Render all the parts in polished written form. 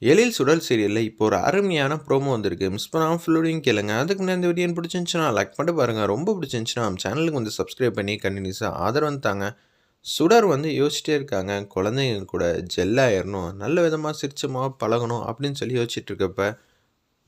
எழில் சுடல் சீரியலில் இப்போ ஒரு அருமையான ப்ரோமோ வந்திருக்கு. மிஸ் பண்ணாமல் ஃபுல்லோடையும் கேளுங்க. அதுக்கு முன்னாடி இந்த வீடியோ பிடிச்சிருந்துச்சுன்னா லைக் பண்ணிட்டு பாருங்கள். ரொம்ப பிடிச்சிருந்துச்சுன்னா நம்ம சேனலுக்கு வந்து சப்ஸ்கிரைப் பண்ணி கண்டினியூஸாக ஆதரவு தாங்க. சுடர் வந்து யோசிச்சிட்டே இருக்காங்க. குழந்தைங்க கூட ஜெல்லாயிரணும், நல்ல விதமாக சிரிச்சமாக பழகணும் அப்படின்னு சொல்லி யோசிச்சுட்டு இருக்கப்ப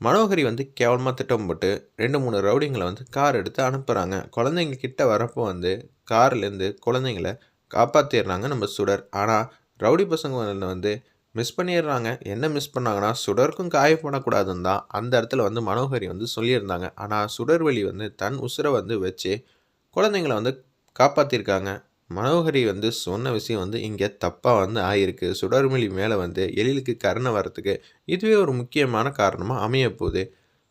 மனோகரி வந்து கேவலமாக திட்டம் போட்டு 2-3 ரவுடிங்களை வந்து கார் எடுத்து அனுப்புகிறாங்க. குழந்தைங்க கிட்ட வரப்போ வந்து கார்லேருந்து குழந்தைங்கள காப்பாற்றிடுறாங்க நம்ம சுடர். ஆனால் ரவுடி பசங்க வந்து மிஸ் பண்ணிடுறாங்க. என்ன மிஸ் பண்ணாங்கன்னா சுடருக்கும் காயப்படக்கூடாதுன்னு தான் அந்த இடத்துல வந்து மனோகரி வந்து சொல்லியிருந்தாங்க. ஆனால் சுடர்வெளி வந்து தன் உசுரை வந்து வச்சு குழந்தைங்கள வந்து காப்பாற்றிருக்காங்க. மனோகரி வந்து சொன்ன விஷயம் வந்து இங்கே தப்பாக வந்து ஆகிருக்கு. சுடர்மொழி மேலே வந்து எழிலுக்கு கருணை வரத்துக்கு இதுவே ஒரு முக்கியமான காரணமாக அமைய போகுது.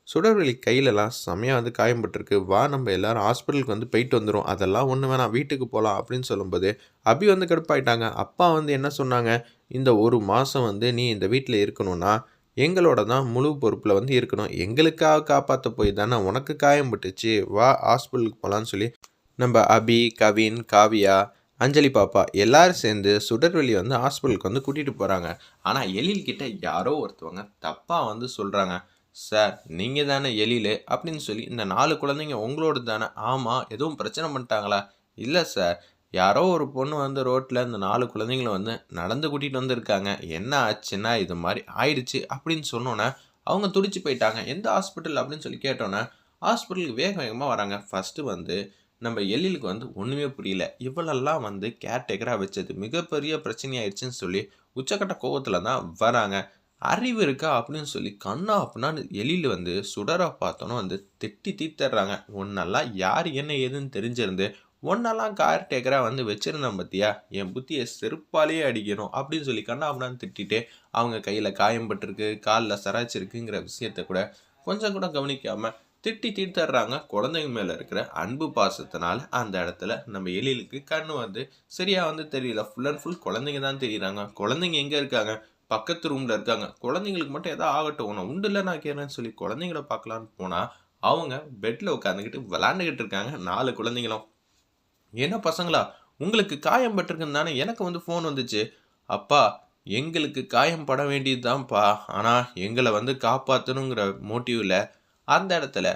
சுடர்வெளி கையிலலாம் செம்மையாக வந்து காயம்பட்டுருக்கு. வா நம்ம எல்லாரும் ஹாஸ்பிட்டலுக்கு வந்து போயிட்டு வந்துடும், அதெல்லாம் ஒன்று வேணாம், வீட்டுக்கு போகலாம் அப்படின்னு சொல்லும்போது அபி வந்து கடுப்பாயிட்டாங்க. அப்பா வந்து என்ன சொன்னாங்க, இந்த ஒரு மாதம் வந்து நீ இந்த வீட்டில் இருக்கணும்னா எங்களோட தான் முழு பொறுப்பில் வந்து இருக்கணும். எங்களுக்காக காப்பாற்ற போய் தானே உனக்கு காயம்பட்டுச்சு, வா ஹாஸ்பிட்டலுக்கு போகலான்னு சொல்லி நம்ம அபி, கவின், காவியா, அஞ்சலி பாப்பா எல்லாரும் சேர்ந்து சுடர்வெளி வந்து ஹாஸ்பிட்டலுக்கு வந்து கூட்டிகிட்டு போகிறாங்க. ஆனால் எழில் கிட்ட யாரோ ஒருத்தவங்க தப்பாக வந்து சொல்கிறாங்க. சார் நீங்கள் தானே எழில் அப்படின்னு சொல்லி இந்த 4 குழந்தைங்க உங்களோட தானே? ஆமாம், எதுவும் பிரச்சனை பண்ணிட்டாங்களா? இல்லை சார், யாரோ ஒரு பொண்ணு வந்து ரோட்டில் இந்த 4 குழந்தைங்கள வந்து நடந்து கூட்டிகிட்டு வந்திருக்காங்க. என்ன ஆச்சுன்னா இது மாதிரி ஆயிடுச்சு அப்படின்னு சொன்னோன்னே அவங்க துடிச்சு போயிட்டாங்க. எந்த ஹாஸ்பிட்டல் அப்படின்னு சொல்லி கேட்டோன்னே ஹாஸ்பிட்டலுக்கு வேக வேகமாக வராங்க. ஃபஸ்ட்டு வந்து நம்ம எழிலுக்கு வந்து ஒன்றுமே புரியல. இவளெல்லாம் வந்து கேர்டேக்கராக வச்சது மிகப்பெரிய பிரச்சனையாயிடுச்சுன்னு சொல்லி உச்சக்கட்ட கோவத்தில் தான் வராங்க. அறிவு இருக்கா அப்படின்னு சொல்லி கண்ணா அப்படின்னா எழில் வந்து சுடரை பார்த்தோன்னு வந்து திட்டி தீர்த்துறாங்க. ஒன்னெல்லாம் யார் என்ன ஏதுன்னு தெரிஞ்சிருந்து ஒன்னெல்லாம் கேர்டேக்கராக வந்து வச்சிருந்தேன் பார்த்தியா, என் புத்தியை செருப்பாலேயே அடிக்கணும் அப்படின்னு சொல்லி கண்ணா அப்படின்னு திட்டிட்டு அவங்க கையில் காயம்பட்டிருக்கு, காலில் சராச்சிருக்குங்கிற விஷயத்த கூட கொஞ்சம் கூட கவனிக்காமல் திட்டி தீர்த்தர்றாங்க. குழந்தைங்க மேலே இருக்கிற அன்பு பாசத்தினால அந்த இடத்துல நம்ம எழிலுக்கு கண்ணு வந்து சரியாக வந்து தெரியல. ஃபுல் அண்ட் ஃபுல் குழந்தைங்க தான் தெரியுறாங்க. குழந்தைங்க எங்கே இருக்காங்க? பக்கத்து ரூமில் இருக்காங்க. குழந்தைங்களுக்கு மட்டும் எதாவது ஆகட்டும், உன்னை உண்டு இல்லை நான் கேட்குறேன்னு சொல்லி குழந்தைங்கள பார்க்கலான்னு போனால் அவங்க பெட்டில் உட்காந்துக்கிட்டு விளாண்டுக்கிட்டு இருக்காங்க 4 குழந்தைங்களும். என்ன பசங்களா, உங்களுக்கு காயம் பட்டிருக்குன்னு தானே எனக்கு வந்து ஃபோன் வந்துச்சு. அப்பா, எங்களுக்கு காயம் பட வேண்டியது தான்ப்பா, ஆனால் எங்களை வந்து காப்பாற்றணுங்கிற மோட்டிவில் அந்த இடத்துல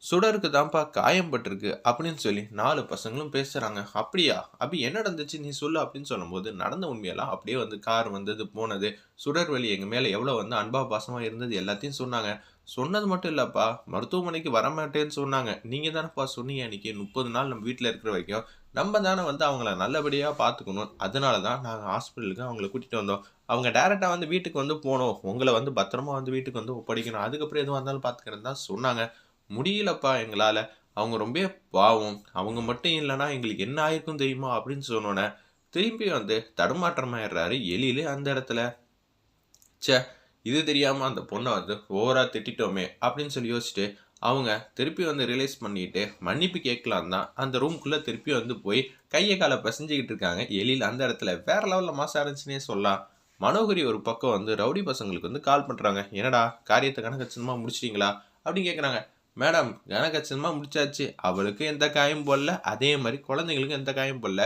சுடருக்கு தான்ப்பா காயம் பட்டிருக்கு அப்படின்னு சொல்லி 4 பசங்களும் பேசுகிறாங்க. அப்படியா அப்படி என்ன நடந்துச்சு நீ சொல்லு அப்படின்னு சொல்லும்போது நடந்த உண்மையெல்லாம் அப்படியே வந்து கார் வந்தது போனது, சுடர்வெளி எங்கள் மேலே எவ்வளோ வந்து அன்பா பாசமாக இருந்தது எல்லாத்தையும் சொன்னாங்க. சொன்னது மட்டும் இல்லைப்பா, மருத்துவமனைக்கு வரமாட்டேன்னு சொன்னாங்க. நீங்கள் தானேப்பா சொன்னீங்க அன்றைக்கி 30 நாள் நம்ம வீட்டில் இருக்கிற வரைக்கும் நம்ம தானே வந்து அவங்கள நல்லபடியாக பார்த்துக்கணும், அதனால தான் நாங்கள் ஹாஸ்பிட்டலுக்கு அவங்கள கூட்டிகிட்டு வந்தோம். அவங்க டேரெக்டாக வந்து வீட்டுக்கு வந்து போகணும், உங்களை வந்து பத்திரமா வந்து வீட்டுக்கு வந்து ஒப்படைக்கணும், அதுக்கப்புறம் எதுவாக இருந்தாலும் பார்த்துக்கிறேன்னு தான் சொன்னாங்க. முடியலப்பா எங்களால், அவங்க ரொம்ப பாவம், அவங்க மட்டும் இல்லைன்னா எங்களுக்கு என்ன ஆயிருக்கும் தெரியுமா அப்படின்னு சொன்னோன்னே திரும்பி வந்து தடுமாற்றமாயிடுறாரு எழில் அந்த இடத்துல. ச்சே, இது தெரியாமல் அந்த பொண்ணை வந்து ஓவராக திட்டோமே அப்படின்னு சொல்லி யோசிச்சுட்டு அவங்க திருப்பி வந்து ரியலைஸ் பண்ணிட்டு மன்னிப்பு கேட்கலாம் தான் அந்த ரூம்குள்ளே திருப்பி வந்து போய் கையை காலை பசஞ்சிக்கிட்டு இருக்காங்க எழில் அந்த இடத்துல. வேற லெவலில் மாசா இருந்துச்சுன்னே சொல்லலாம். மனோகரி ஒரு பக்கம் வந்து ரவுடி பசங்களுக்கு வந்து கால் பண்ணுறாங்க. என்னடா காரியத்தை கணக்கச்சிதமாக முடிச்சிட்டிங்களா அப்படின்னு கேட்குறாங்க. மேடம், கனகச்சிதமாக முடிச்சாச்சு, அவளுக்கு எந்த காயம் போடல, அதே மாதிரி குழந்தைங்களுக்கு எந்த காயம் போடல,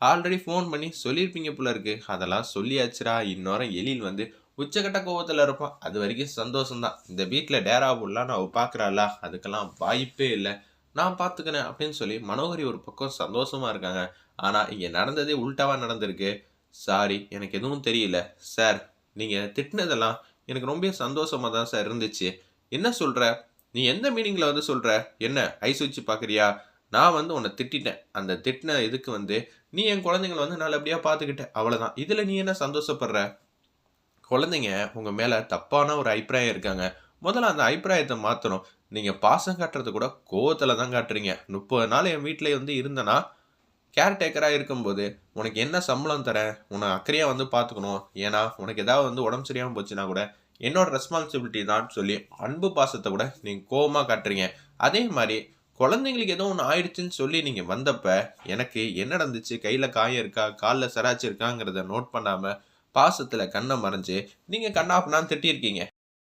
ஆல்ரெடி ஃபோன் பண்ணி சொல்லியிருப்பீங்க போல இருக்கு, அதெல்லாம் சொல்லியாச்சுரா. இன்னொரு எழில் வந்து உச்சக்கட்ட கோவத்தில் இருப்பான். அது வரைக்கும் சந்தோஷம்தான். இந்த வீட்டில் டேரா போடலான்னு அவள் பார்க்குறாளா, அதுக்கெல்லாம் வாய்ப்பே இல்லை, நான் பார்த்துக்கிறேன் அப்படின்னு சொல்லி மனோகரி ஒரு பக்கம் சந்தோஷமாக இருக்காங்க. ஆனால் இங்கே நடந்ததே உல்ட்டாவாக நடந்திருக்கு. சாரி, எனக்கு எதுவும் தெரியல சார், நீங்கள் திட்டினதெல்லாம் எனக்கு ரொம்ப சந்தோஷமாக தான் சார் இருந்துச்சு. என்ன சொல்கிற நீ, எந்த மீனிங்கில் வந்து சொல்கிற, என்ன ஐஸ் வச்சு பார்க்குறியா? நான் வந்து உன்னை திட்டிட்டேன், அந்த திட்டின இதுக்கு வந்து நீ என் குழந்தைங்கள வந்து நல்லபடியாக பார்த்துக்கிட்ட, அவ்வளோதான். இதில் நீ என்ன சந்தோஷப்படுற? குழந்தைங்க உங்கள் மேலே தப்பான ஒரு அபிப்பிராயம் இருக்காங்க, முதல்ல அந்த அபிப்பிராயத்தை மாற்றணும். நீங்கள் பாசம் காட்டுறது கூட கோவத்தில் தான் காட்டுறீங்க. 30 நாள் என் வீட்டில் வந்து இருந்தேன்னா கேர்டேக்கராக இருக்கும்போது உனக்கு என்ன சம்பளம் தரேன், உன்னை அக்கறையாக வந்து பார்த்துக்கணும், ஏன்னா உனக்கு ஏதாவது வந்து உடம்பு சரியாமல் போச்சுன்னா கூட என்னோட ரெஸ்பான்சிபிலிட்டி தான் சொல்லி அன்பு பாசத்தை கூட நீங்கள் கோபமாக காட்டுறீங்க. அதே மாதிரி குழந்தைங்களுக்கு ஏதோ ஒன்று ஆயிடுச்சுன்னு சொல்லி நீங்கள் வந்தப்ப எனக்கு என்ன நடந்துச்சு, கையில் காயம் இருக்கா, காலில் சராச்சு இருக்காங்கிறத நோட் பண்ணாமல் பாசத்தில் கண்ணை மறைஞ்சு நீங்கள் கண்ணாப்புனான்னு திட்டியிருக்கீங்க.